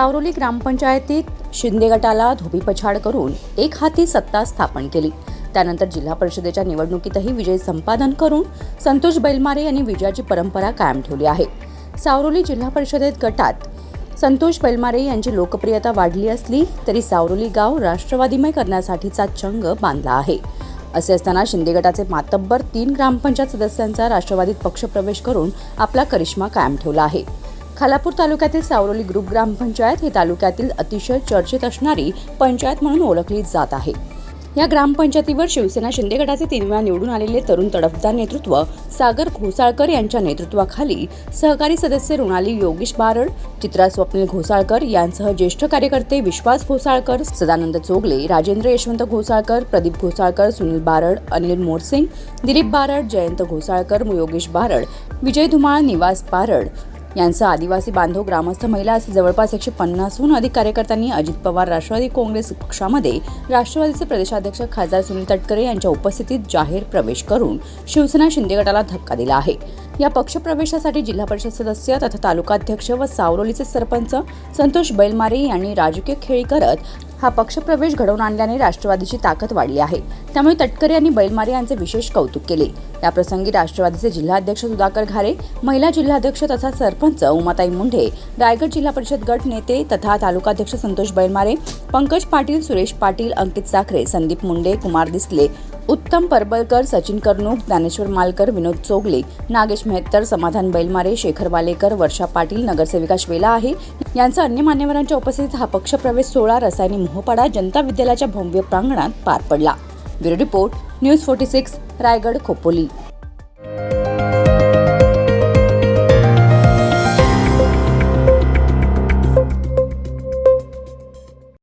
सावरोली ग्रामपंचायतीत शिंदे गटाला धोबीपछाड करून एक हाती सत्ता स्थापन केली। त्यानंतर जिल्हा परिषदेच्या निवडणुकीतही विजय संपादन करून संतोष बैलमारे यांनी विजयाची परंपरा कायम ठेवली आहे। सावरोली जिल्हा परिषदेत गटात संतोष बैलमारे यांची लोकप्रियता वाढली असली तरी सावरोली गाव राष्ट्रवादीमय करण्यासाठीचा चंग बांधला आहे। असे असताना शिंदे गटाचे मातब्बर 3 ग्रामपंचायत सदस्यांचा राष्ट्रवादीत पक्षप्रवेश करून आपला करिश्मा कायम ठेवला आहे। खालापूर तालुक्यातील सावरोली ग्रुप ग्रामपंचायत ही तालुक्यातील अतिशय चर्चेत असणारी पंचायत म्हणून ओळखली जात आहे। या ग्रामपंचायतीवर शिवसेना शिंदे गटाचे 3 वेळा निवडून आलेले तरुण तडफदार नेतृत्व सागर घोसाळकर यांच्या नेतृत्वाखाली सहकारी सदस्य रुणाली योगेश बारड, चित्रा स्वप्नील घोसाळकर यांसह ज्येष्ठ कार्यकर्ते विश्वास घोसाळकर, सदानंद चोगले, राजेंद्र यशवंत घोसाळकर, प्रदीप घोसाळकर, सुनील बारड, अनिल मोरसिंग, दिलीप बारड, जयंत घोसाळकर, योगेश बारड, विजय धुमाळ, निवास बारड यांचा आदिवासी बांधव, ग्रामस्थ, महिला असे जवळपास 150हून अधिक कार्यकर्त्यांनी अजित पवार राष्ट्रवादी काँग्रेस पक्षामध्ये राष्ट्रवादीचे प्रदेशाध्यक्ष खासदार सुनील तटकरे यांच्या उपस्थितीत जाहीर प्रवेश करून शिवसेना शिंदे गटाला धक्का दिला आहे। या पक्षप्रवेशासाठी जिल्हा परिषद सदस्य तथा तालुकाध्यक्ष व सावरोलीचे सरपंच संतोष बैलमारे यांनी राजकीय खेळी करत हा पक्षप्रवेश घडवून आणल्याने राष्ट्रवादीची ताकद वाढली आहे। त्यामुळे तटकरे यांनी बैलमारे यांचे विशेष कौतुक केले। या प्रसंगी राष्ट्रवादीचे जिल्हाध्यक्ष सुधाकर घारे, महिला जिल्हाध्यक्ष तथा सरपंच उमाताई मुंढे, रायगड जिल्हा परिषद गट नेते तथा तालुकाध्यक्ष संतोष बैलमारे, पंकज पाटील, सुरेश पाटील, अंकित साखरे, संदीप मुंडे, कुमार दिसले, उत्तम परबलकर, सचिन कर्णूक, ज्ञानेश्वर मालकर, विनोद चोगले, नागेश मेहतर, समाधान बैलमारे, शेखर वालेकर, वर्षा पाटील, नगरसेविका श्वेला आहे यांचा अन्य मान्यवरांच्या उपस्थितीत हा पक्षप्रवेश सोहळा रसायनी मोहपाडा जनता विद्यालयाच्या भव्य प्रांगणात पार पडला। Bureau report, news 46, Raigad, Khopoli.